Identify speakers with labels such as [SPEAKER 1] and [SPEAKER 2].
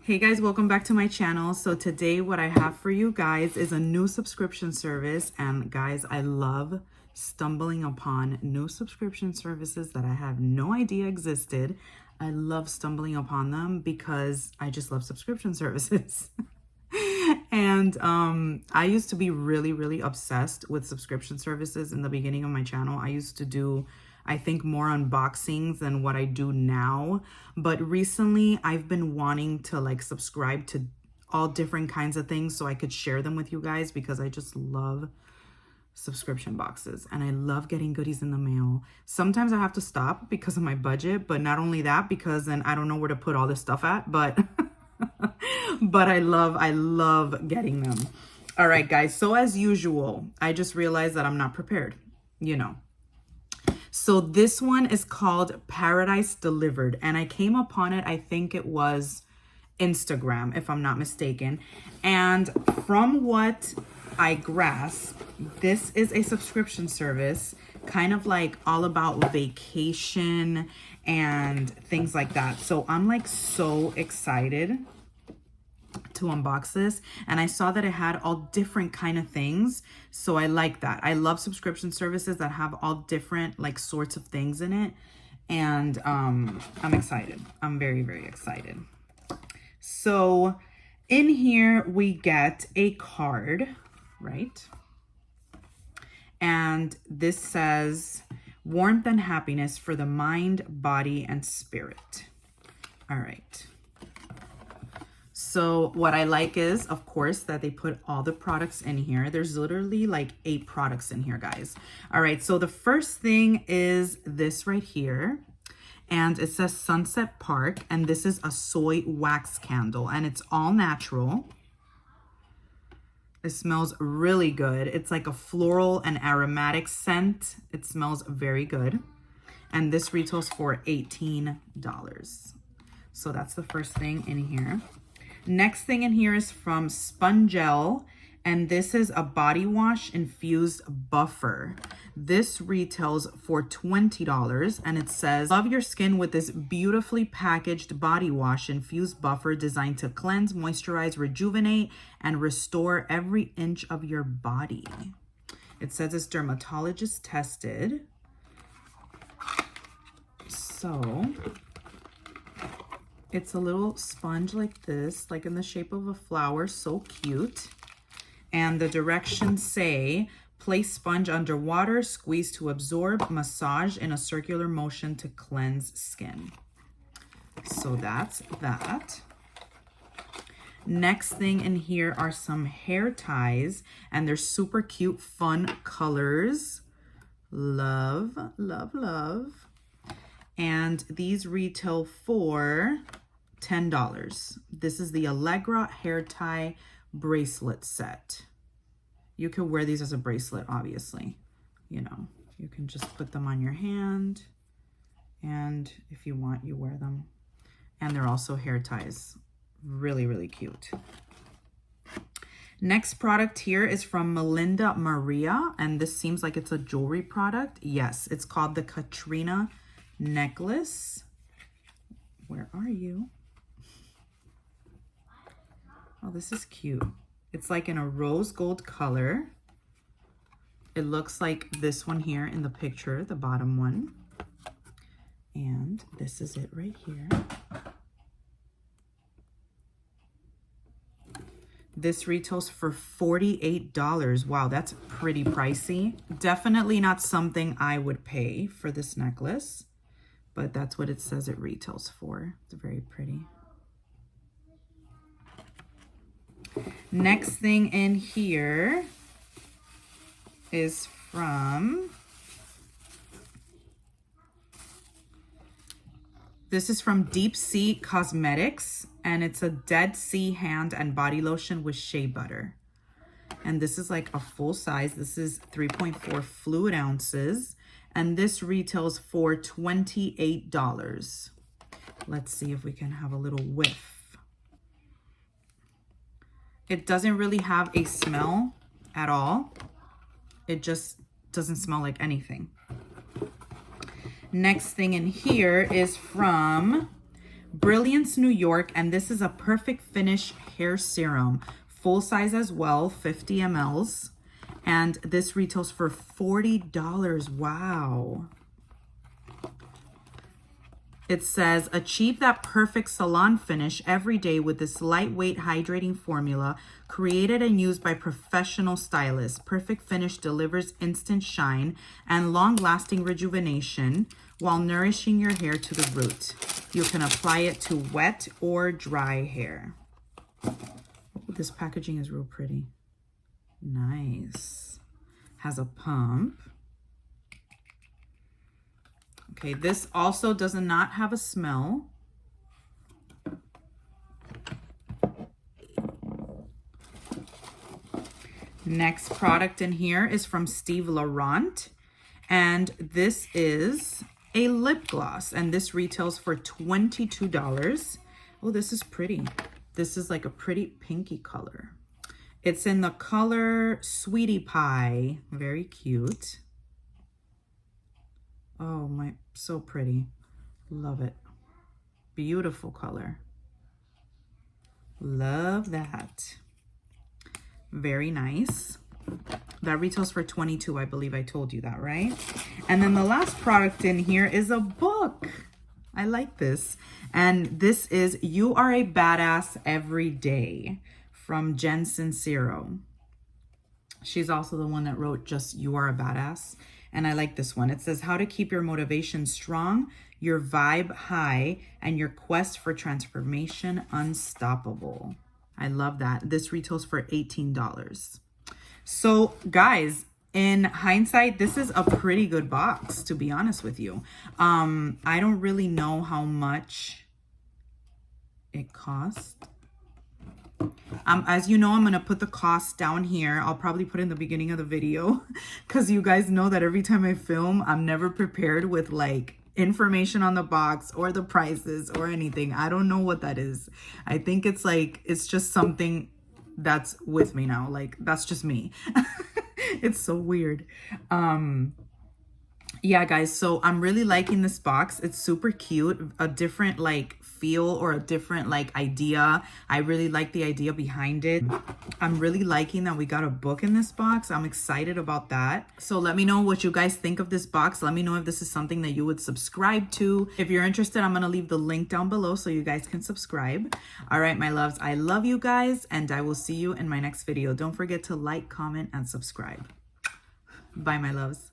[SPEAKER 1] Hey guys, welcome back to my channel. So today what I have for you guys is a new subscription service, and guys, I love stumbling upon new subscription services that I have no idea existed. I love stumbling upon them because I just love subscription services. And I used to be really obsessed with subscription services in the beginning of my channel. I used to do, I think, more unboxings than what I do now. But recently I've been wanting to like subscribe to all different kinds of things so I could share them with you guys, because I just love subscription boxes and I love getting goodies in the mail. Sometimes I have to stop because of my budget, but not only that, because then I don't know where to put all this stuff at, but but I love getting them. All right, guys. So as usual, I just realized that I'm not prepared, you know. So this one is called Paradise Delivered, and I came upon it, I think it was Instagram, if I'm not mistaken. And from what I grasp, this is a subscription service, kind of like all about vacation and things like that. So I'm like so excited to unbox this, and I saw that it had all different kind of things, so I like that. I love subscription services that have all different like sorts of things in it, and I'm excited. I'm very excited. So in here we get a card, right? And this says warmth and happiness for the mind, body, and spirit. All right. So what I like is, of course, that they put all the products in here. There's literally like 8 products in here, guys. All right, so the first thing is this right here. And it says Sunset Park. And this is a soy wax candle. And it's all natural. It smells really good. It's like a floral and aromatic scent. It smells very good. And this retails for $18. So that's the first thing in here. Next thing in here is from Spongel, and this is a body wash infused buffer. This retails for $20, and it says, love your skin with this beautifully packaged body wash infused buffer designed to cleanse, moisturize, rejuvenate, and restore every inch of your body. It says it's dermatologist tested. So it's a little sponge like this, like in the shape of a flower. So cute. And the directions say, place sponge under water, squeeze to absorb, massage in a circular motion to cleanse skin. So that's that. Next thing in here are some hair ties, and they're super cute, fun colors. Love. And these retail for $10. This is the Allegra hair tie bracelet set. You can wear these as a bracelet, obviously. You know, you can just put them on your hand, and if you want, you wear them. And they're also hair ties. Really cute. Next product here is from Melinda Maria, and this seems like it's a jewelry product. Yes, it's called the Katrina necklace. Where are you? Oh, this is cute. It's like in a rose gold color. It looks like this one here in the picture, the bottom one. And this is it right here. This retails for $48. Wow, that's pretty pricey. Definitely not something I would pay for this necklace, but that's what it says it retails for. It's very pretty. Next thing in here is from, this is from Deep Sea Cosmetics, and it's a Dead Sea hand and body lotion with shea butter. And this is like a full size. This is 3.4 fluid ounces. And this retails for $28. Let's see if we can have a little whiff. It doesn't really have a smell at all. It just doesn't smell like anything. Next thing in here is from Brilliance New York, and this is a perfect finish hair serum, full size as well, 50 mls, and this retails for $40. Wow. It says, achieve that perfect salon finish every day with this lightweight hydrating formula created and used by professional stylists. Perfect finish delivers instant shine and long-lasting rejuvenation while nourishing your hair to the root. You can apply it to wet or dry hair. Oh, this packaging is real pretty. Nice. Has a pump. Okay, this also does not have a smell. Next product in here is from Steve Laurent, and this is a lip gloss, and this retails for $22. Oh, this is pretty. This is like a pretty pinky color. It's in the color Sweetie Pie. Very cute. Oh my, so pretty. Love it. Beautiful color. Love that. Very nice. That retails for $22, I believe I told you that, right? And then the last product in here is a book. I like this. And this is You Are a Badass Every Day from Jen Sincero. She's also the one that wrote just You Are a Badass. And I like this one. It says how to keep your motivation strong, your vibe high, and your quest for transformation unstoppable. I love that. This retails for $18. So guys, in hindsight, this is a pretty good box, to be honest with you. I don't really know how much it cost. As you know, I'm going to put the cost down here. I'll probably put it in the beginning of the video because you guys know that every time I film, I'm never prepared with like information on the box or the prices or anything. I don't know what that is. I think it's like, it's just something that's with me now. Like, that's just me. It's so weird. Yeah, guys, so I'm really liking this box. It's super cute. A different like feel or a different like idea. I really like the idea behind it. I'm really liking that we got a book in this box. I'm excited about that. So let me know what you guys think of this box. Let me know if this is something that you would subscribe to. If you're interested, I'm gonna leave the link down below so you guys can subscribe. All right, my loves, I love you guys, and I will see you in my next video. Don't forget to like, comment, and subscribe. Bye, my loves.